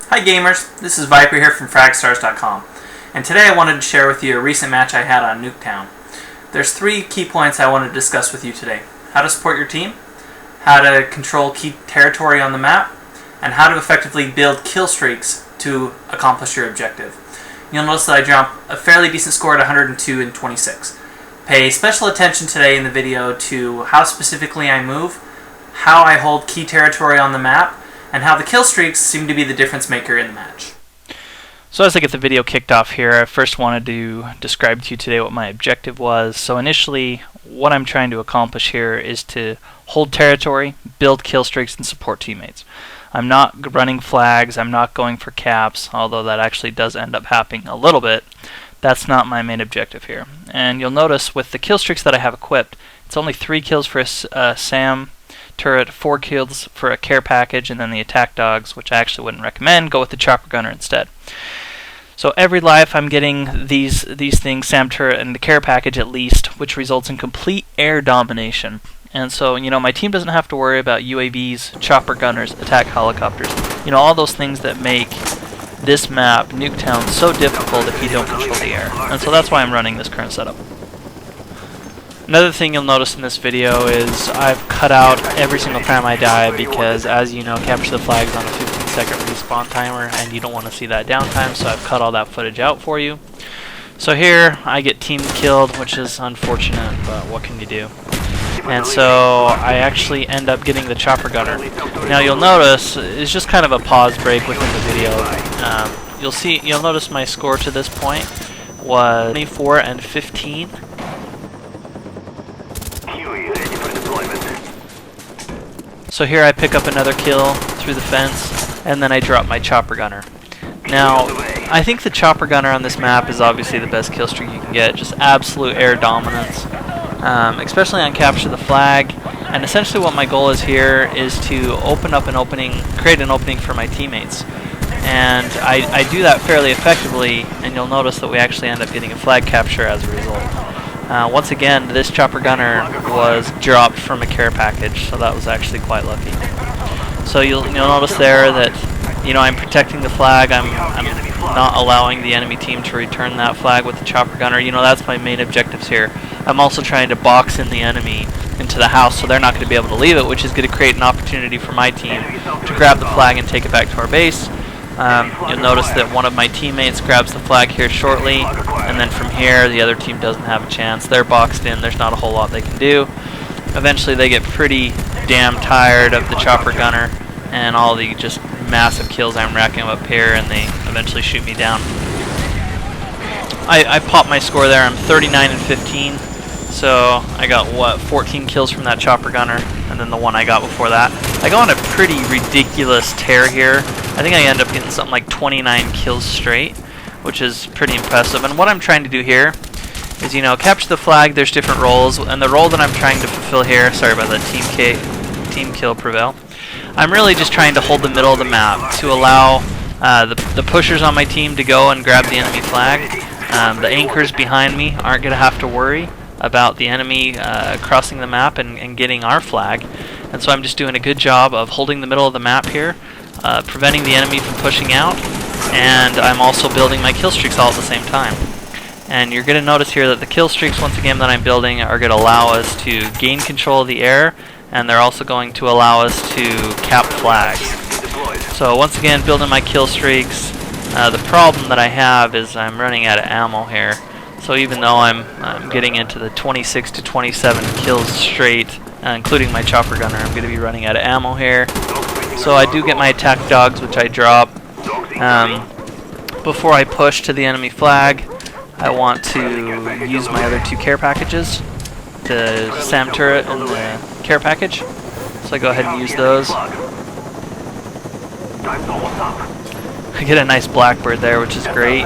Hi gamers, this is Viper here from fragstars.com, and today I wanted to share with you a recent match I had on Nuketown. There's 3 key points I want to discuss with you today: how to support your team, how to control key territory on the map, and how to effectively build kill streaks to accomplish your objective. You'll notice that I dropped a fairly decent score at 102 and 26. Pay special attention today in the video to how specifically I move, how I hold key territory on the map, and how the kill streaks seem to be the difference maker in the match. So as I get the video kicked off here, I first wanted to describe to you today what my objective was. So initially, what I'm trying to accomplish here is to hold territory, build kill streaks, and support teammates. I'm not running flags, I'm not going for caps, although that actually does end up happening a little bit. That's not my main objective here. And you'll notice with the kill streaks that I have equipped, it's only 3 kills for a SAM turret, 4 kills for a care package, and then the attack dogs, which I actually wouldn't recommend. Go with the chopper gunner instead. So every life I'm getting these things, SAM turret and the care package at least, which results in complete air domination. And so, my team doesn't have to worry about UAVs, chopper gunners, attack helicopters, all those things that make this map, Nuketown, so difficult if you don't control the air. And so that's why I'm running this current setup. Another thing you'll notice in this video is I've cut out every single time I die because, as you know, capture the flag is on a 15-second respawn timer and you don't want to see that downtime, so I've cut all that footage out for you. So here I get team killed, which is unfortunate, but what can you do? And so I actually end up getting the chopper gunner. Now you'll notice it's just kind of a pause break within the video. You'll notice my score to this point was 24 and 15. So here I pick up another kill through the fence, and then I drop my chopper gunner. Now, I think the chopper gunner on this map is obviously the best kill streak you can get, just absolute air dominance, especially on capture the flag. And essentially what my goal is here is to open up an opening, create an opening for my teammates. And I do that fairly effectively, and you'll notice that we actually end up getting a flag capture as a result. Once again, this chopper gunner was dropped from a care package, so that was actually quite lucky. So you'll notice there that I'm protecting the flag. I'm not allowing the enemy team to return that flag with the chopper gunner. That's my main objectives here. I'm also trying to box in the enemy into the house, so they're not going to be able to leave it, which is going to create an opportunity for my team to grab the flag and take it back to our base. You'll notice that one of my teammates grabs the flag here shortly, and then from here the other team doesn't have a chance. They're boxed in, there's not a whole lot they can do. Eventually they get pretty damn tired of the chopper gunner and all the just massive kills I'm racking up here, and they eventually shoot me down. I popped my score there. I'm 39 and 15, so I got 14 kills from that chopper gunner, and then the one I got before that. I go on a pretty ridiculous tear here. I think I end up getting something like 29 kills straight, which is pretty impressive. And what I'm trying to do here is, capture the flag. There's different roles, and the role that I'm trying to fulfill here, sorry about that, team kill prevail. I'm really just trying to hold the middle of the map to allow the pushers on my team to go and grab the enemy flag. The anchors behind me aren't going to have to worry about the enemy crossing the map and getting our flag. And so I'm just doing a good job of holding the middle of the map here, preventing the enemy from pushing out, and I'm also building my kill streaks all at the same time. And you're going to notice here that the kill streaks, once again, that I'm building are going to allow us to gain control of the air, and they're also going to allow us to cap flags. So once again, building my kill streaks. The problem that I have is I'm running out of ammo here. So even though I'm getting into the 26 to 27 kills straight, including my chopper gunner, I'm going to be running out of ammo here. So I do get my attack dogs, which I drop. Before I push to the enemy flag, I want to use my other 2 care packages, the SAM turret and the care package. So I go ahead and use those. I get a nice blackbird there, which is great.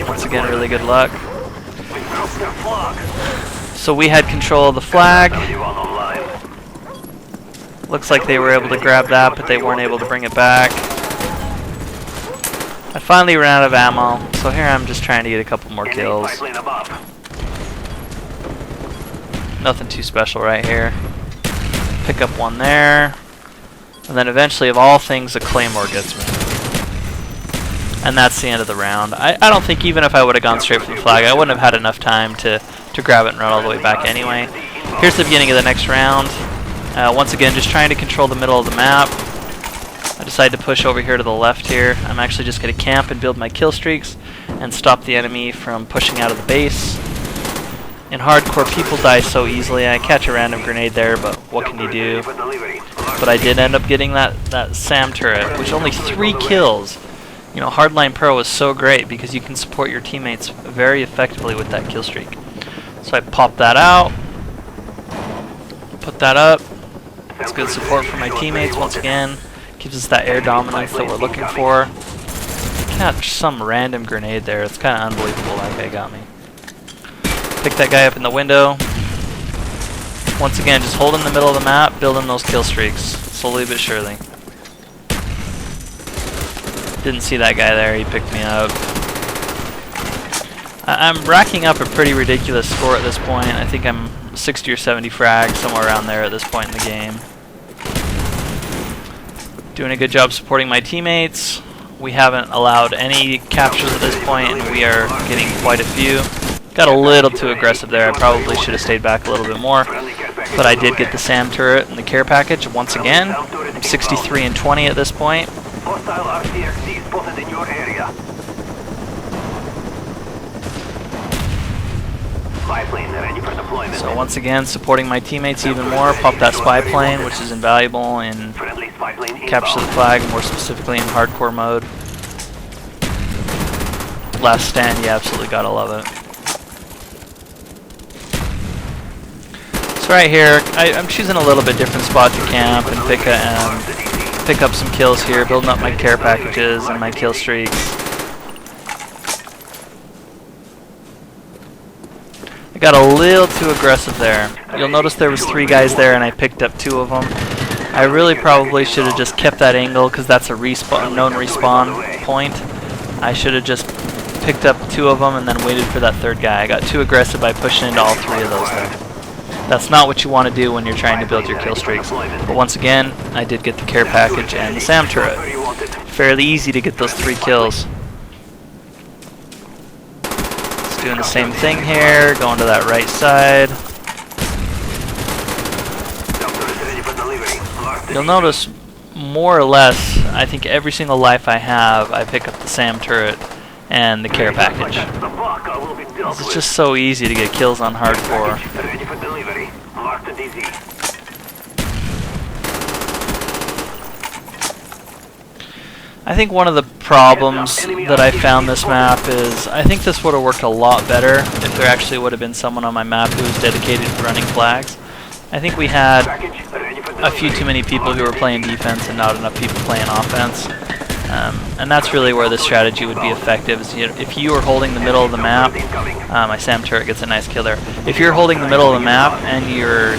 Once again, really good luck. So we had control of the flag. Looks like they were able to grab that, but they weren't able to bring it back. I finally ran out of ammo, so here I'm just trying to get a couple more kills. Nothing too special right here. Pick up one there. And then eventually, of all things, a claymore gets me. And that's the end of the round. I don't think even if I would have gone straight for the flag, I wouldn't have had enough time to grab it and run all the way back anyway. Here's the beginning of the next round. Once again, just trying to control the middle of the map. I decided to push over here to the left here. I'm actually just going to camp and build my kill streaks and stop the enemy from pushing out of the base. In hardcore, people die so easily. I catch a random grenade there, but what can you do? But I did end up getting that SAM turret, which only 3 kills. You know, Hardline Pro is so great because you can support your teammates very effectively with that kill streak. So I pop that out, put that up. It's good support for my teammates once again. Gives us that air dominance that we're looking for. Catch some random grenade there. It's kind of unbelievable that guy got me. Pick that guy up in the window. Once again, just hold in the middle of the map, building those kill streaks, slowly but surely. Didn't see that guy there, he picked me up. I'm racking up a pretty ridiculous score at this point. I think I'm 60 or 70 frags, somewhere around there at this point in the game. Doing a good job supporting my teammates. We haven't allowed any captures at this point, and we are getting quite a few. Got a little too aggressive there. I probably should have stayed back a little bit more. But I did get the SAM turret and the care package once again. I'm 63 and 20 at this point. So once again, supporting my teammates even more. Pop that spy plane, which is invaluable in capture the flag, more specifically in hardcore mode. Last stand, you absolutely gotta love it. So right here, I'm choosing a little bit different spot to camp and pick up some kills here, building up my care packages and my kill streaks. Got a little too aggressive there. You'll notice there was 3 guys there and I picked up 2 of them. I really probably should have just kept that angle because that's a known respawn point. I should have just picked up 2 of them and then waited for that 3rd guy. I got too aggressive by pushing into all 3 of those there. That's not what you want to do when you're trying to build your kill streaks. But once again, I did get the care package and the SAM turret. Fairly easy to get those 3 kills. Doing the same thing here, going to that right side. You'll notice, more or less, I think every single life I have, I pick up the SAM turret and the care package. It's just so easy to get kills on hardcore. I think one of the problems that I found this map is I think this would have worked a lot better if there actually would have been someone on my map who was dedicated to running flags. I think we had a few too many people who were playing defense and not enough people playing offense. And that's really where this strategy would be effective. Is if you are holding the middle of the map, my SAM turret gets a nice kill there. If you're holding the middle of the map and you're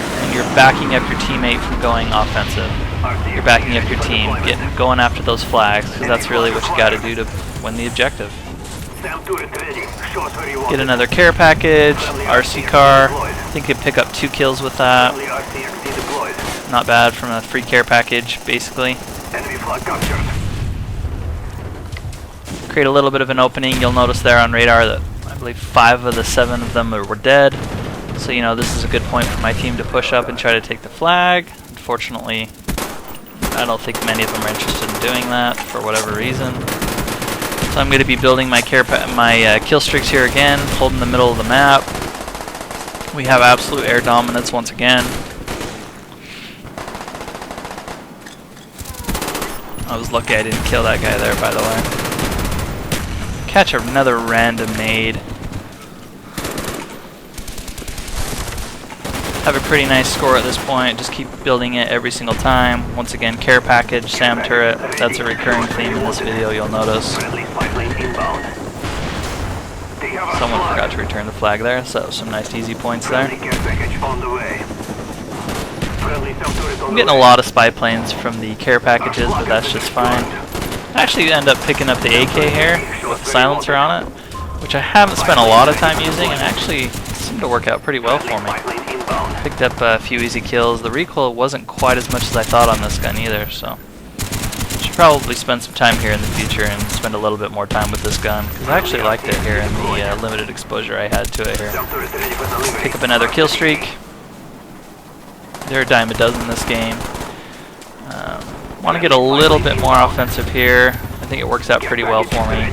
backing up your teammate from going offensive, you're backing up your team, going after those flags, because that's really what you got to do to win the objective. Get another care package, RC car. I think you pick up 2 kills with that. Not bad from a free care package, basically. Create a little bit of an opening. You'll notice there on radar that I believe 5 of the 7 of them were dead. So you know this is a good point for my team to push up and try to take the flag. Unfortunately, I don't think many of them are interested in doing that for whatever reason. So I'm going to be building my kill streaks here again, holding the middle of the map. We have absolute air dominance once again. I was lucky I didn't kill that guy there, by the way. Catch another random nade. Have a pretty nice score at this point. Just keep building it every single time. Once again, care package, SAM turret. That's a recurring theme in this video, you'll notice. Someone forgot to return the flag there, so some nice easy points there. I'm getting a lot of spy planes from the care packages, but that's just fine. I actually end up picking up the AK here with the silencer on it, which I haven't spent a lot of time using and actually seemed to work out pretty well for me. Picked up a few easy kills. The recoil wasn't quite as much as I thought on this gun either, so should probably spend some time here in the future and spend a little bit more time with this gun, because I actually liked it here in the limited exposure I had to it here. Pick up another kill streak. They're a dime a dozen this game. Want to get a little bit more offensive here. I think it works out pretty well for me.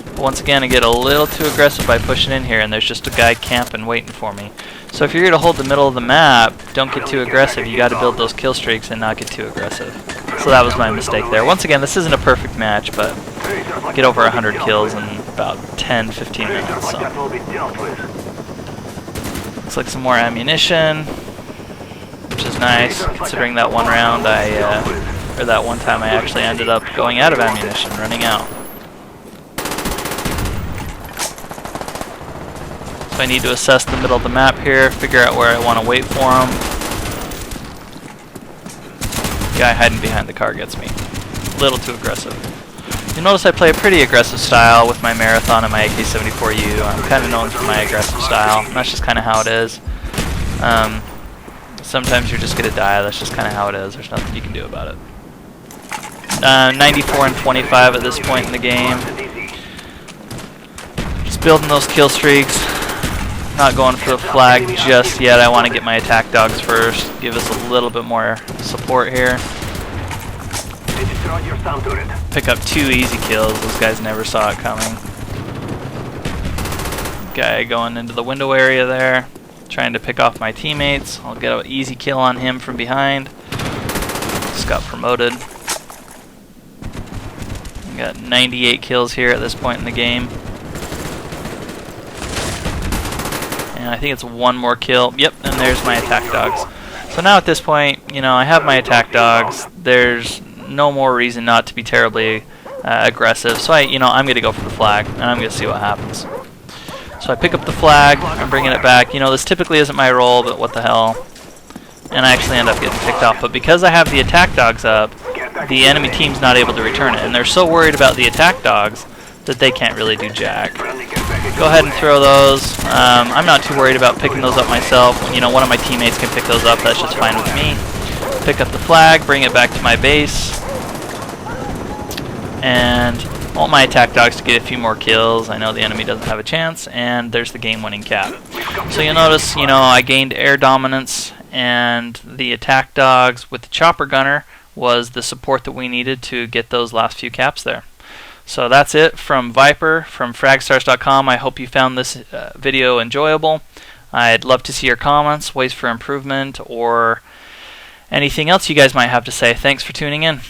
But once again, I get a little too aggressive by pushing in here, and there's just a guy camping waiting for me. So if you're going to hold the middle of the map, don't get too aggressive. You got to build those kill streaks and not get too aggressive. So that was my mistake there. Once again, this isn't a perfect match, but get over 100 kills in about 10-15 minutes. So. Looks like some more ammunition, which is nice, considering that one round or that one time I actually ended up going out of ammunition, running out. So I need to assess the middle of the map here, figure out where I want to wait for him. The guy hiding behind the car gets me. A little too aggressive. You'll notice I play a pretty aggressive style with my Marathon and my AK-74U. I'm kind of known for my aggressive style, and that's just kind of how it is. Sometimes you're just going to die, that's just kind of how it is. There's nothing you can do about it. 94 and 25 at this point in the game. Just building those kill streaks. Not going for the flag just yet. I want to get my attack dogs first. Give us a little bit more support here. Pick up 2 easy kills. Those guys never saw it coming. Guy going into the window area there, trying to pick off my teammates. I'll get an easy kill on him from behind. Just got promoted. Got 98 kills here at this point in the game. And I think it's one more kill. Yep, and there's my attack dogs. So now at this point, I have my attack dogs. There's no more reason not to be terribly aggressive. So I'm going to go for the flag, and I'm going to see what happens. So I pick up the flag. I'm bringing it back. This typically isn't my role, but what the hell. And I actually end up getting picked off. But because I have the attack dogs up, the enemy team's not able to return it. And they're so worried about the attack dogs that they can't really do jack. Go ahead and throw those. I'm not too worried about picking those up myself. One of my teammates can pick those up. That's just fine with me. Pick up the flag, bring it back to my base. And I want my attack dogs to get a few more kills. I know the enemy doesn't have a chance. And there's the game-winning cap. So you'll notice, I gained air dominance. And the attack dogs with the chopper gunner was the support that we needed to get those last few caps there. So that's it from Viper from fragstars.com. I hope you found this video enjoyable. I'd love to see your comments, ways for improvement, or anything else you guys might have to say. Thanks for tuning in.